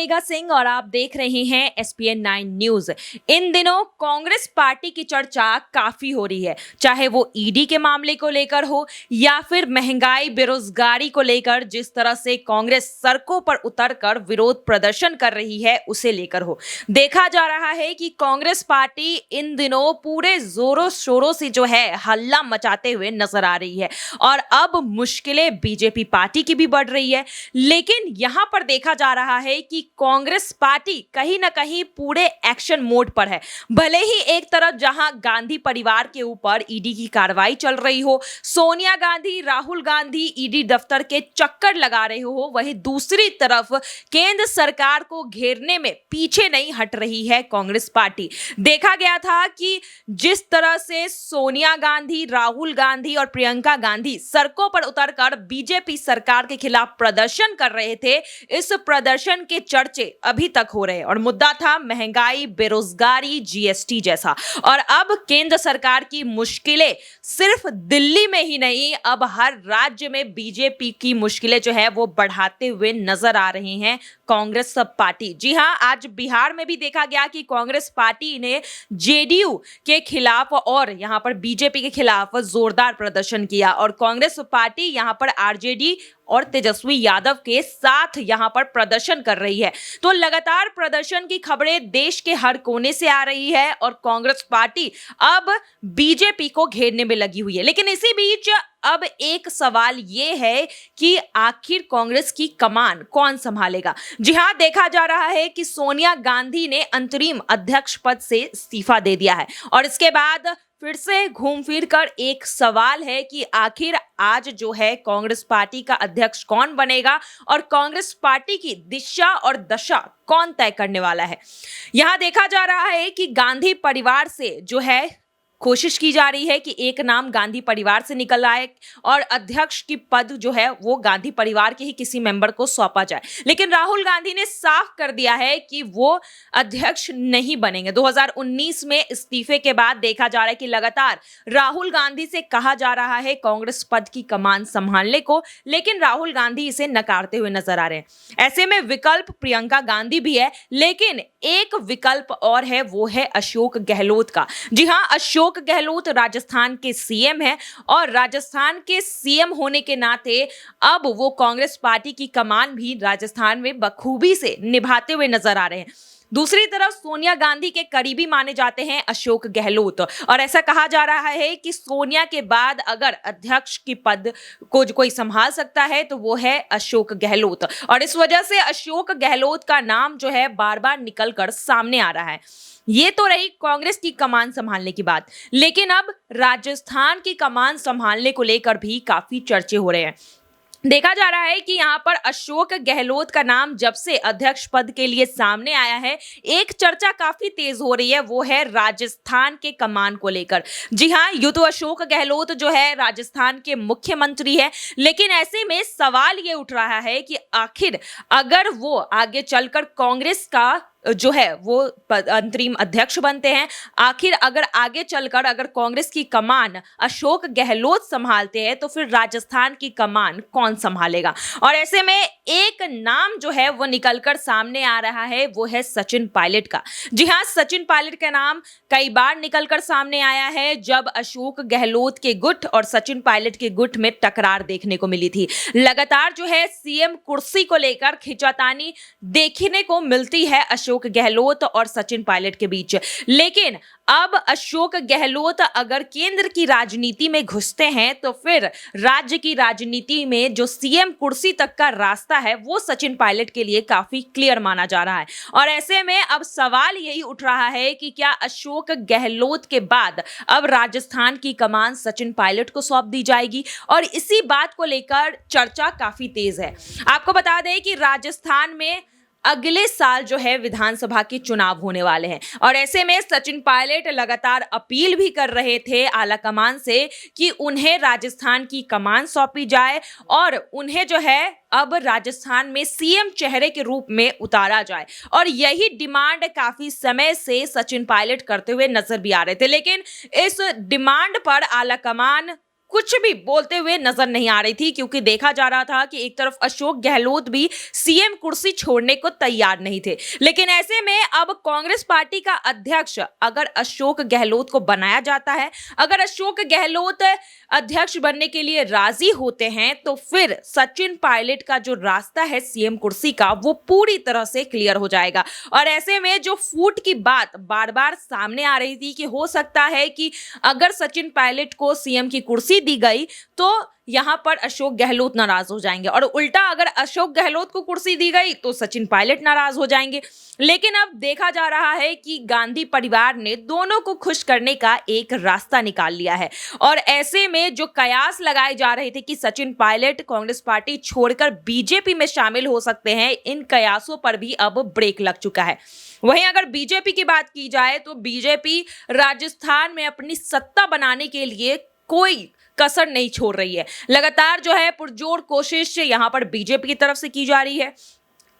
मेघा सिंह और आप देख रहे हैं एसपीएन 9 न्यूज। इन दिनों कांग्रेस पार्टी की चर्चा काफी हो रही है, चाहे वो ईडी के मामले को लेकर हो या फिर महंगाई बेरोजगारी को लेकर जिस तरह से कांग्रेस सड़कों पर उतरकर विरोध प्रदर्शन कर रही है उसे लेकर हो। देखा जा रहा है कि कांग्रेस पार्टी इन दिनों पूरे जोरों शोरों से जो है हल्ला मचाते हुए नजर आ रही है और अब मुश्किलें बीजेपी पार्टी की भी बढ़ रही है। लेकिन यहां पर देखा जा रहा है कि कांग्रेस पार्टी कहीं ना कहीं पूरे एक्शन मोड पर है। भले ही एक तरफ जहां गांधी परिवार के ऊपर ईडी की कार्रवाई चल रही हो, सोनिया गांधी राहुल गांधी ईडी दफ्तर के चक्कर लगा रहे हो, वहीं दूसरी तरफ केंद्र सरकार को घेरने में पीछे नहीं हट रही है कांग्रेस पार्टी। देखा गया था कि जिस तरह से सोनिया गांधी राहुल गांधी और प्रियंका गांधी सड़कों पर उतरकर बीजेपी सरकार के खिलाफ प्रदर्शन कर रहे थे, इस प्रदर्शन के चर्चे अभी तक हो रहे हैं और मुद्दा था महंगाई बेरोजगारी जीएसटी जैसा। और अब केंद्र सरकार की मुश्किलें सिर्फ दिल्ली में ही नहीं, अब हर राज्य में बीजेपी की मुश्किलें जो है वो बढ़ाते हुए नजर आ रहे हैं कांग्रेस पार्टी। जी हां, आज बिहार में भी देखा गया कि कांग्रेस पार्टी ने जेडीयू के खिलाफ और यहां पर बीजेपी के खिलाफ जोरदार प्रदर्शन किया और कांग्रेस पार्टी यहां पर आरजेडी और तेजस्वी यादव के साथ यहां पर प्रदर्शन कर रही है। तो लगातार प्रदर्शन की खबरें देश के हर कोने से आ रही है और कांग्रेस पार्टी अब बीजेपी को घेरने में लगी हुई है। लेकिन इसी बीच अब एक सवाल यह है कि आखिर कांग्रेस की कमान कौन संभालेगा। जी हां, देखा जा रहा है कि सोनिया गांधी ने अंतरिम अध्यक्ष पद से इस्तीफा दे दिया है और इसके बाद फिर से घूम फिर कर एक सवाल है कि आखिर आज जो है कांग्रेस पार्टी का अध्यक्ष कौन बनेगा और कांग्रेस पार्टी की दिशा और दशा कौन तय करने वाला है। यहां देखा जा रहा है कि गांधी परिवार से जो है कोशिश की जा रही है कि एक नाम गांधी परिवार से निकल आए और अध्यक्ष की पद जो है वो गांधी परिवार के ही किसी मेंबर को सौंपा जाए। लेकिन राहुल गांधी ने साफ कर दिया है कि वो अध्यक्ष नहीं बनेंगे। 2019 में इस्तीफे के बाद देखा जा रहा है कि लगातार राहुल गांधी से कहा जा रहा है कांग्रेस पद की कमान संभालने को, लेकिन राहुल गांधी इसे नकारते हुए नजर आ रहे हैं। ऐसे में विकल्प प्रियंका गांधी भी है, लेकिन एक विकल्प और है, वो है अशोक गहलोत का। जी हां, अशोक गहलोत राजस्थान के सीएम हैं और राजस्थान के सीएम होने के नाते अब वो कांग्रेस पार्टी की कमान भी राजस्थान में बखूबी से निभाते हुए नजर आ रहे हैं। दूसरी तरफ सोनिया गांधी के करीबी माने जाते हैं अशोक गहलोत और ऐसा कहा जा रहा है कि सोनिया के बाद अगर अध्यक्ष की पद को कोई संभाल सकता है तो वो है अशोक गहलोत और इस वजह से अशोक गहलोत का नाम जो है बार बार निकलकर सामने आ रहा है। ये तो रही कांग्रेस की कमान संभालने की बात, लेकिन अब राजस्थान की कमान संभालने को लेकर भी काफी चर्चे हो रहे हैं। देखा जा रहा है कि यहां पर अशोक गहलोत का नाम जब से अध्यक्ष पद के लिए सामने आया है, एक चर्चा काफी तेज हो रही है, वो है राजस्थान के कमान को लेकर। जी हां, यूं तो अशोक गहलोत जो है राजस्थान के मुख्यमंत्री है, लेकिन ऐसे में सवाल ये उठ रहा है कि आखिर अगर वो आगे चलकर कांग्रेस का जो है वो अंतरिम अध्यक्ष बनते हैं, आखिर अगर आगे चलकर अगर कांग्रेस की कमान अशोक गहलोत संभालते हैं तो फिर राजस्थान की कमान कौन संभालेगा। और ऐसे में एक नाम जो है वो निकलकर सामने आ रहा है, वो है सचिन पायलट का। जी हां, सचिन पायलट का नाम कई बार निकलकर सामने आया है जब अशोक गहलोत के गुट और सचिन पायलट के गुट में टकरार देखने को मिली थी। लगातार जो है सीएम कुर्सी को लेकर खिंचातानी देखने को मिलती है अशोक गहलोत और सचिन पायलट के बीच। लेकिन अब अशोक गहलोत अगर केंद्र की राजनीति में घुसते हैं तो फिर राज्य की राजनीति में जो सीएम कुर्सी तक का रास्ता है वो सचिन पायलट के लिए काफी क्लियर माना जा रहा है। और ऐसे में अब सवाल यही उठ रहा है कि क्या अशोक गहलोत के बाद अब राजस्थान की कमान सचिन पायलट को सौंप दी जाएगी, और इसी बात को लेकर चर्चा काफी तेज है। आपको बता दें कि राजस्थान में अगले साल जो है विधानसभा के चुनाव होने वाले हैं और ऐसे में सचिन पायलट लगातार अपील भी कर रहे थे आलाकमान से कि उन्हें राजस्थान की कमान सौंपी जाए और उन्हें जो है अब राजस्थान में सीएम चेहरे के रूप में उतारा जाए। और यही डिमांड काफी समय से सचिन पायलट करते हुए नजर भी आ रहे थे, लेकिन इस डिमांड पर आलाकमान कुछ भी बोलते हुए नजर नहीं आ रही थी, क्योंकि देखा जा रहा था कि एक तरफ अशोक गहलोत भी सीएम कुर्सी छोड़ने को तैयार नहीं थे। लेकिन ऐसे में अब कांग्रेस पार्टी का अध्यक्ष अगर अशोक गहलोत को बनाया जाता है, अगर अशोक गहलोत अध्यक्ष बनने के लिए राजी होते हैं, तो फिर सचिन पायलट का जो रास्ता है सीएम कुर्सी का वो पूरी तरह से क्लियर हो जाएगा। और ऐसे में जो फूट की बात बार बार सामने आ रही थी कि हो सकता है कि अगर सचिन पायलट को सीएम की कुर्सी दी गई तो यहां पर अशोक गहलोत नाराज हो जाएंगे, और उल्टा अगर अशोक गहलोत को कुर्सी दी गई तो सचिन पायलट नाराज हो जाएंगे। लेकिन अब देखा जा रहा है कि गांधी परिवार ने दोनों को खुश करने का एक रास्ता निकाल लिया है, और ऐसे में जो कयास लगाए जा रहे थे कि सचिन पायलट कांग्रेस पार्टी छोड़कर बीजेपी में शामिल हो सकते हैं, इन कयासों पर भी अब ब्रेक लग चुका है। वहीं अगर बीजेपी की बात की जाए तो बीजेपी राजस्थान में अपनी सत्ता बनाने के लिए कोई कसर नहीं छोड़ रही है। लगातार जो है पुरजोर कोशिश यहां पर बीजेपी की तरफ से की जा रही है।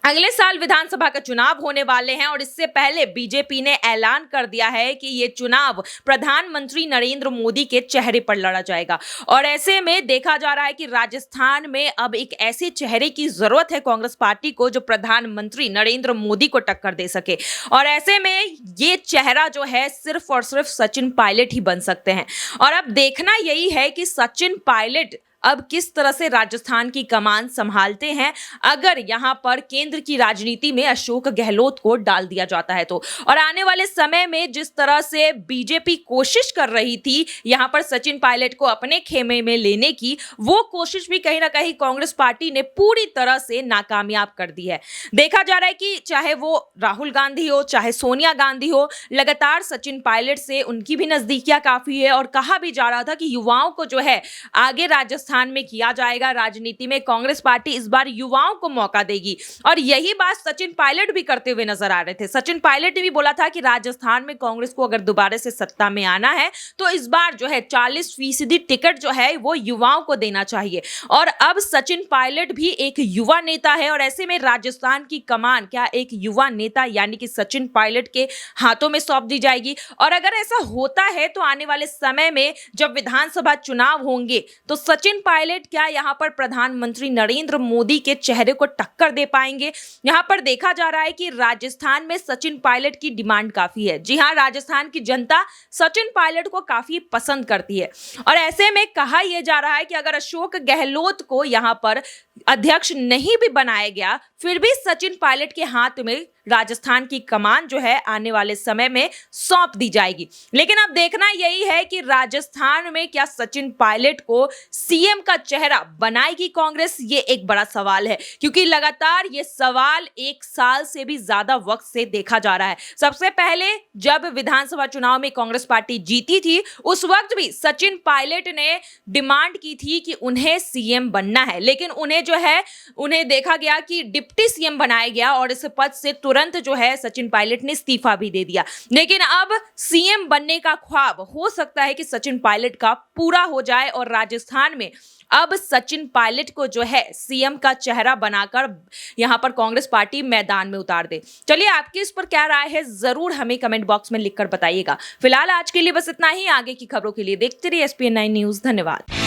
अगले साल विधानसभा का चुनाव होने वाले हैं, और इससे पहले बीजेपी ने ऐलान कर दिया है कि ये चुनाव प्रधानमंत्री नरेंद्र मोदी के चेहरे पर लड़ा जाएगा। और ऐसे में देखा जा रहा है कि राजस्थान में अब एक ऐसे चेहरे की जरूरत है कांग्रेस पार्टी को जो प्रधानमंत्री नरेंद्र मोदी को टक्कर दे सके, और ऐसे में ये चेहरा जो है सिर्फ और सिर्फ सचिन पायलट ही बन सकते हैं। और अब देखना यही है कि सचिन पायलट अब किस तरह से राजस्थान की कमान संभालते हैं अगर यहां पर केंद्र की राजनीति में अशोक गहलोत को डाल दिया जाता है तो। और आने वाले समय में जिस तरह से बीजेपी कोशिश कर रही थी यहां पर सचिन पायलट को अपने खेमे में लेने की, वो कोशिश भी कहीं ना कहीं कांग्रेस पार्टी ने पूरी तरह से नाकामयाब कर दी है। देखा जा रहा है कि चाहे वो राहुल गांधी हो, चाहे सोनिया गांधी हो, लगातार सचिन पायलट से उनकी भी नजदीकियां काफी है, और कहा भी जा रहा था कि युवाओं को जो है आगे राजस्थान में किया जाएगा, राजनीति में कांग्रेस पार्टी इस बार युवाओं को मौका देगी। और यही बात सचिन पायलट भी करते हुए नजर आ रहे थे। सचिन पायलट ने भी बोला था कि राजस्थान में कांग्रेस को अगर दोबारा से सत्ता में आना है तो इस बार जो है 40% टिकट जो है वो युवाओं को देना चाहिए। और अब सचिन पायलट भी एक युवा नेता है, और ऐसे में राजस्थान की कमान क्या एक युवा नेता यानी कि सचिन पायलट के हाथों में सौंप दी जाएगी। और अगर ऐसा होता है तो आने वाले समय में जब विधानसभा चुनाव होंगे तो सचिन पायलट क्या यहां पर प्रधानमंत्री नरेंद्र मोदी के चेहरे को टक्कर दे पाएंगे। यहां पर देखा जा रहा है कि राजस्थान में सचिन पायलट की डिमांड काफी है। जी हां, राजस्थान की जनता सचिन पायलट को काफी पसंद करती है, और ऐसे में कहा यह जा रहा है कि अगर अशोक गहलोत को यहां पर अध्यक्ष नहीं भी बनाया गया फिर भी सचिन पायलट के हाथ में राजस्थान की कमान जो है आने वाले समय में सौंप दी जाएगी। लेकिन अब देखना यही है कि राजस्थान में क्या सचिन पायलट को सीएम का चेहरा बनाएगी कांग्रेस, ये एक बड़ा सवाल है, क्योंकि लगातार ये सवाल 1 साल से भी ज्यादा वक्त से देखा जा रहा है। सबसे पहले जब विधानसभा चुनाव में कांग्रेस पार्टी जीती थी उस वक्त भी सचिन पायलट ने डिमांड की थी कि उन्हें सीएम बनना है, लेकिन उन्हें देखा गया कि डिप्टी सीएम बनाया गया, और इस पद से तुरंत जो है सचिन पायलट ने इस्तीफा भी दे दिया। लेकिन अब सीएम बनने का ख्वाब हो सकता है कि सचिन पायलट का पूरा हो जाए, और राजस्थान में अब सचिन पायलट को जो है सीएम का चेहरा बनाकर यहां पर कांग्रेस पार्टी मैदान में उतार दे। चलिए, आपकी इस पर क्या राय है जरूर हमें कमेंट बॉक्स में लिखकर बताइएगा। फिलहाल आज के लिए बस इतना ही। आगे की खबरों के लिए देखते रहिए SPN9 न्यूज। धन्यवाद।